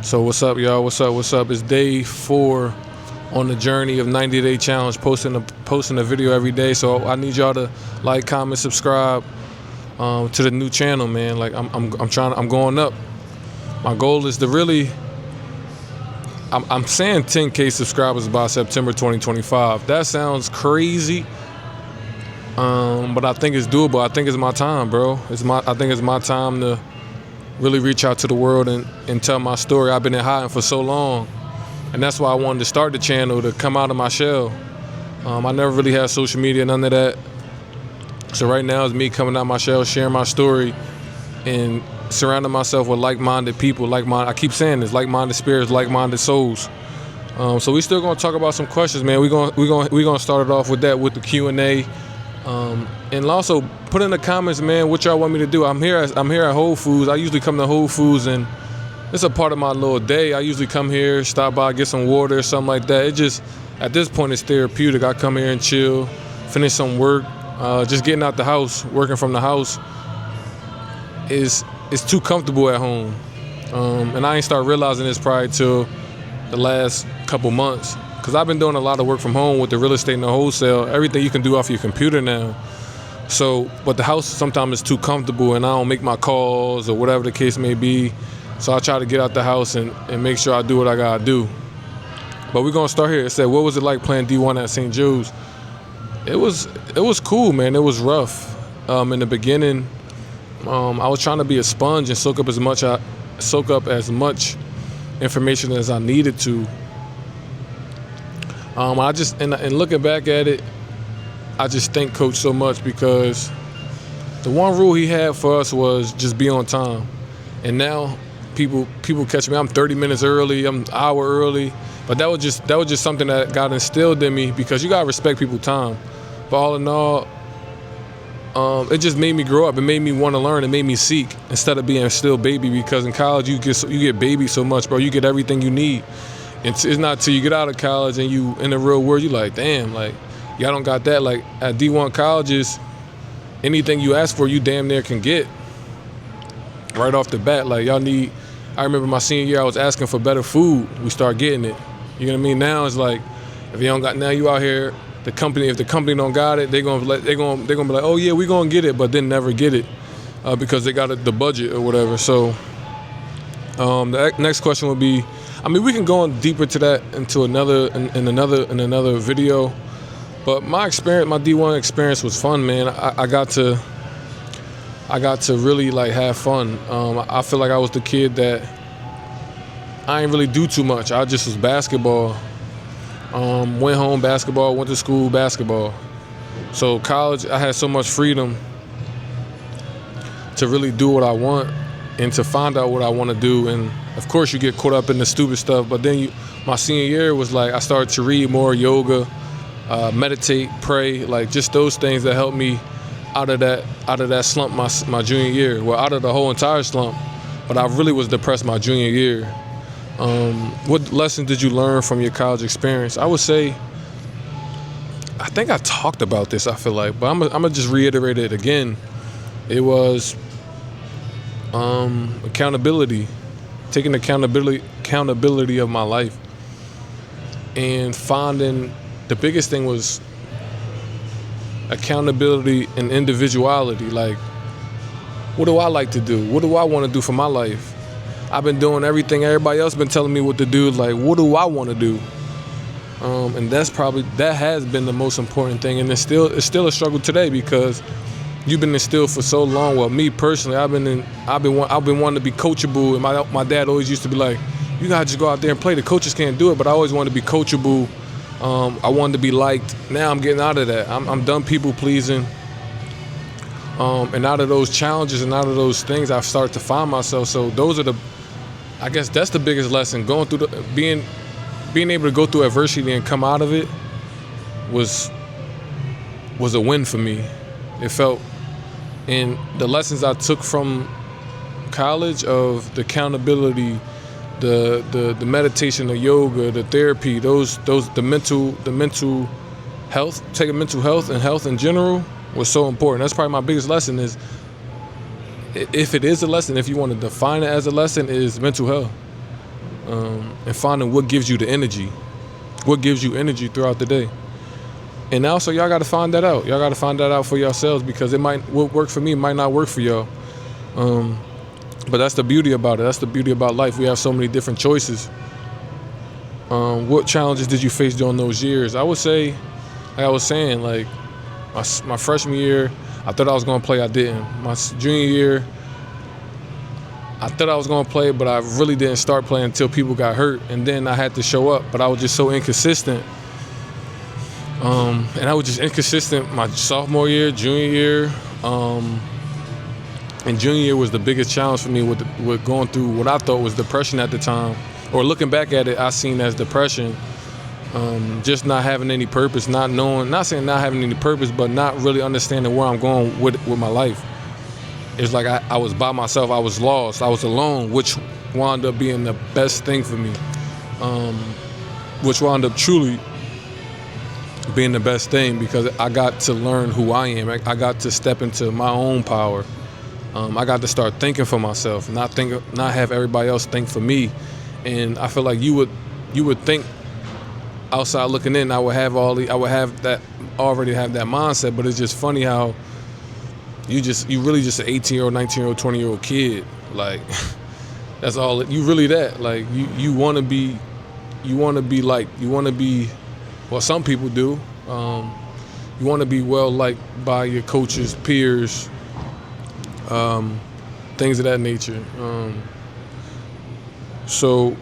So what's up, y'all? What's up? It's day 4 on the journey of 90-day challenge. Posting a video every day. So I need y'all to like, comment, subscribe to the new channel, man. Like I'm going up. My goal is to really. I'm saying 10K subscribers by September 2025. That sounds crazy, but I think it's doable. I think it's my time, bro. I think it's my time to really reach out to the world and tell my story. I've been in hiding for so long, and that's why I wanted to start the channel, to come out of my shell. I never really had social media, none of that. So right now it's me coming out of my shell, sharing my story, and surrounding myself with like-minded people. I keep saying this: like-minded spirits, like-minded souls. So we still gonna talk about some questions, man. We gonna start it off with that, with the Q&A, and also put in the comments, man, what y'all want me to do. I'm here at Whole Foods. I usually come to Whole Foods, and it's a part of my little day. I usually come here, stop by, get some water or something like that. It just, at this point, it's therapeutic. I come here and chill, finish some work. Just getting out the house, working from the house it's too comfortable at home, and I ain't start realizing this probably till the last couple months, because I've been doing a lot of work from home with the real estate and the wholesale, everything you can do off your computer now. So, but the house sometimes is too comfortable, and I don't make my calls or whatever the case may be. So I try to get out the house and make sure I do what I gotta do. But we're gonna start here. It said, what was it like playing D1 at St. Jude's? It was cool, man. It was rough in the beginning. I was trying to be a sponge and soak up as much information as I needed to. I just and looking back at it, I just thank Coach so much, because the one rule he had for us was just be on time. And now people catch me. I'm 30 minutes early. I'm an hour early. But that was just something that got instilled in me, because you gotta respect people's time. But all in all, it just made me grow up. It made me want to learn. It made me seek, instead of being still baby. Because in college you get baby so much, bro. You get everything you need. It's not till you get out of college and you in the real world, you like, damn, like y'all don't got that. Like at D1 colleges, anything you ask for, you damn near can get right off the bat. Like y'all need. I remember my senior year, I was asking for better food. We start getting it. You know what I mean? Now it's like, if you don't got, now you out here. If the company don't got it, they're gonna be like, oh yeah, we gonna get it, but then never get it because they got the budget or whatever. So the next question would be, I mean, we can go on deeper to that into another video, but my D1 experience was fun, man. I got to really like have fun. I feel like I was the kid that I ain't really do too much. I just was basketball. Went home, basketball, went to school, basketball. So college, I had so much freedom to really do what I want and to find out what I want to do. And of course you get caught up in the stupid stuff, but then my senior year was like, I started to read more, yoga, meditate, pray, like just those things that helped me out of that slump my junior year. Well, out of the whole entire slump, but I really was depressed my junior year. What lesson did you learn from your college experience? I would say, I think I talked about this, I feel like, but I'm gonna just reiterate it again. It was accountability, taking accountability of my life, and finding, the biggest thing was accountability and individuality. Like, what do I like to do? What do I want to do for my life? I've been doing everything everybody else been telling me what to do. Like, what do I want to do? And that has been the most important thing. And it's still a struggle today, because you've been instilled for so long. Well, me personally, I've been wanting to be coachable. And my dad always used to be like, you gotta just go out there and play. The coaches can't do it. But I always wanted to be coachable. I wanted to be liked. Now I'm getting out of that. I'm done people pleasing. And out of those challenges and out of those things, I've started to find myself. So I guess that's the biggest lesson. Going through being able to go through adversity and come out of it was a win for me. It felt, and the lessons I took from college, of the accountability, the meditation, the yoga, the therapy, the mental health, taking mental health and health in general was so important. That's probably my biggest lesson, is if it is a lesson, if you want to define it as a lesson, is mental health. and finding what gives you the energy, what gives you energy throughout the day. And also, y'all got to find that out. Y'all got to find that out for yourselves, because what work for me might not work for y'all. But that's the beauty about it. That's the beauty about life. We have so many different choices. What challenges did you face during those years? I would say, like I was saying, like my freshman year, I thought I was going to play. I didn't. My junior year, I thought I was going to play, but I really didn't start playing until people got hurt. And then I had to show up, but I was just so inconsistent. And I was just inconsistent my sophomore year, junior year. And junior year was the biggest challenge for me with going through what I thought was depression at the time. Or looking back at it, I seen as depression. Just not having any purpose, not saying not having any purpose, but not really understanding where I'm going with my life. It's like I was by myself, I was lost, I was alone, which wound up being the best thing for me. Which wound up truly being the best thing, because I got to learn who I am. I got to step into my own power. I got to start thinking for myself, not have everybody else think for me. And I feel like you would think outside looking in, I would already have that mindset. But it's just funny how you really just an 18-year-old, 19-year-old, 20-year-old kid. Like that's all. You really that. Like you want to be. Well, some people do. You want to be well liked by your coaches, peers, things of that nature. So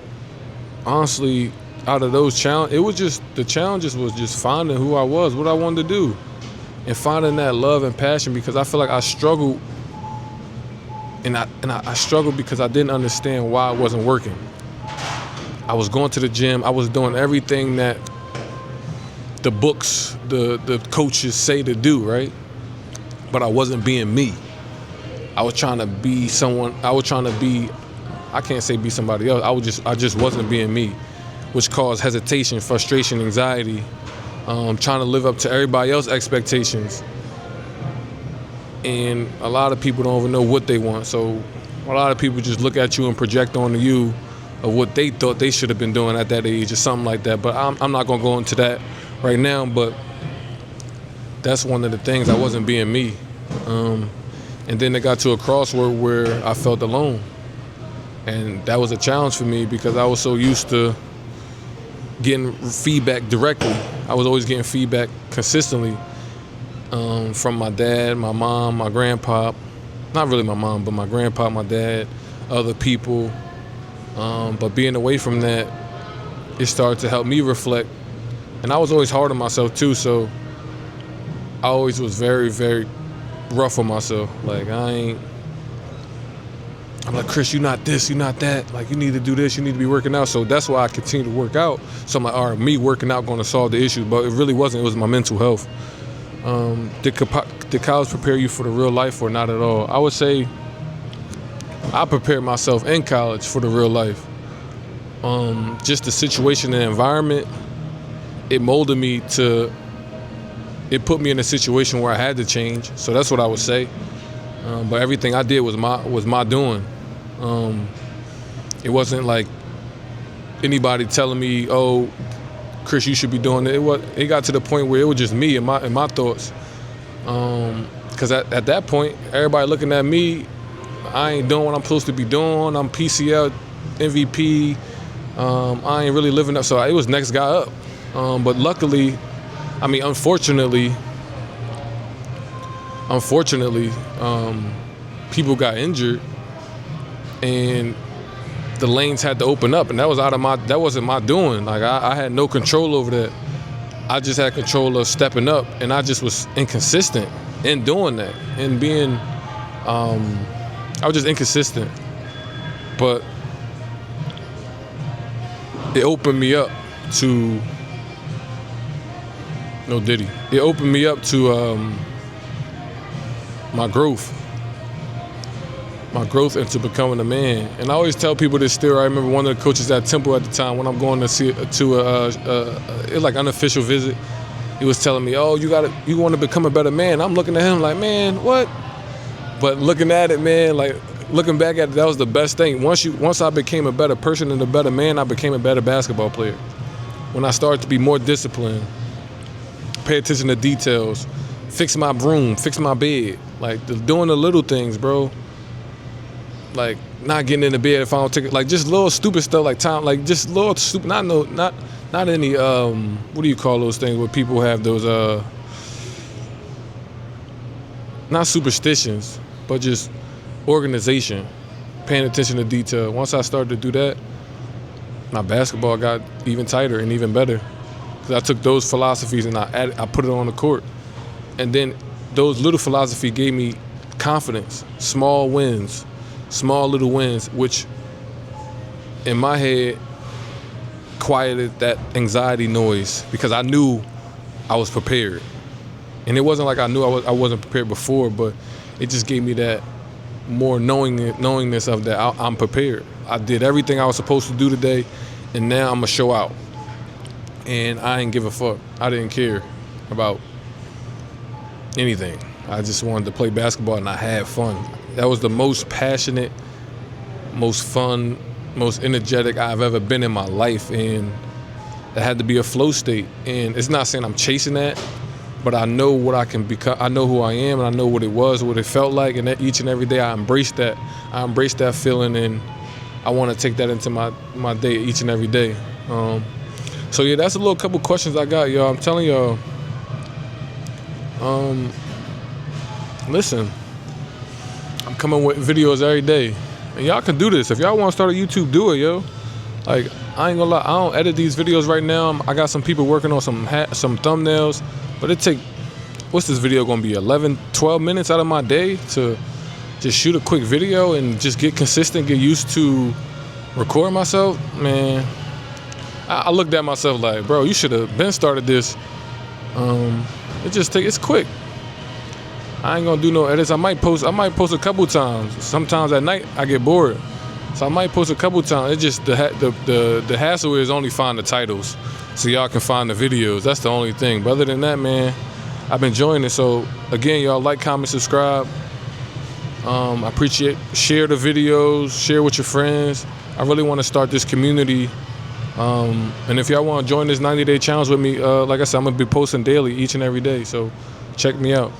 honestly, out of those challenges, the challenges was just finding who I was, what I wanted to do, and finding that love and passion, because I feel like I struggled, and I struggled because I didn't understand why it wasn't working. I was going to the gym, I was doing everything that the books, the coaches say to do, right? But I wasn't being me. I was trying to be someone. I can't say be somebody else. I just wasn't being me, which caused hesitation, frustration, anxiety, trying to live up to everybody else's expectations. And a lot of people don't even know what they want. So a lot of people just look at you and project onto you of what they thought they should have been doing at that age or something like that. But I'm not gonna go into that right now, but that's one of the things. I wasn't being me. And then it got to a crossroad where I felt alone. And that was a challenge for me, because I was so used to getting feedback directly. I was always getting feedback consistently from my dad, my mom, my grandpa. Not really my mom, but my grandpa, my dad, other people. But being away from that, it started to help me reflect. And I was always hard on myself too, so I always was very, very rough on myself. Like I'm like, Chris, you're not this, you're not that. Like you need to do this, you need to be working out. So that's why I continue to work out. So I'm like, all right, me working out going to solve the issue, but it really wasn't. It was my mental health. Did college prepare you for the real life or not at all? I would say I prepared myself in college for the real life. Just the situation and environment, it molded me to. It put me in a situation where I had to change. So that's what I would say. But everything I did was my doing. It wasn't like anybody telling me, "Oh, Chris, you should be doing it." It got to the point where it was just me and my thoughts. Because at that point, everybody looking at me, I ain't doing what I'm supposed to be doing. I'm PCL MVP. I ain't really living up. So it was next guy up. But luckily, unfortunately, people got injured, and the lanes had to open up, and that wasn't my doing. Like I had no control over that. I just had control of stepping up, and I just was inconsistent in doing that and being. I was just inconsistent, but it opened me up to. No Diddy. It opened me up to my growth into becoming a man. And I always tell people this story. I remember one of the coaches at Temple at the time, when I'm going to see it like unofficial visit, he was telling me, "Oh, you want to become a better man." I'm looking at him like, "Man, what?" But looking at it, man, like looking back at it, that was the best thing. Once I became a better person and a better man, I became a better basketball player. When I started to be more disciplined, pay attention to details, fix my room, fix my bed, like doing the little things, bro. Like not getting in the bed if I don't take it, like just little stupid stuff, like time, like just little stupid. Not any what do you call those things where people have those not superstitions, but just organization, paying attention to detail. Once I started to do that, my basketball got even tighter and even better. Because I took those philosophies and I put it on the court. And then those little philosophy gave me confidence, small wins, small little wins, which in my head quieted that anxiety noise because I knew I was prepared. And it wasn't like I knew I wasn't prepared before, but it just gave me that more knowingness of that I'm prepared. I did everything I was supposed to do today, and now I'm gonna show out. And I didn't give a fuck. I didn't care about anything. I just wanted to play basketball, and I had fun. That was the most passionate, most fun, most energetic I've ever been in my life, and it had to be a flow state. And it's not saying I'm chasing that, but I know what I can become. I know who I am, and I know what it was, what it felt like, and that each and every day I embrace that. I embrace that feeling, and I want to take that into my day each and every day. So yeah, that's a little couple questions I got, y'all. I'm telling y'all. Listen, I'm coming with videos every day, and y'all can do this. If y'all want to start a YouTube, do it, yo. Like, I ain't gonna lie, I don't edit these videos right now. I got some people working on some thumbnails, but it take, what's this video gonna be, 11, 12 minutes out of my day to just shoot a quick video and just get consistent, get used to record myself? Man, I looked at myself like, bro, you should have been started this. It's quick. I ain't gonna do no edits. I might post a couple times. Sometimes at night I get bored, so I might post a couple times. It's just the hassle is only find the titles, so y'all can find the videos. That's the only thing. But other than that, man, I've been enjoying it. So again, y'all like, comment, subscribe. I appreciate. Share the videos. Share with your friends. I really want to start this community. And if y'all want to join this 90-day challenge with me, like I said, I'm gonna be posting daily, each and every day. So check me out.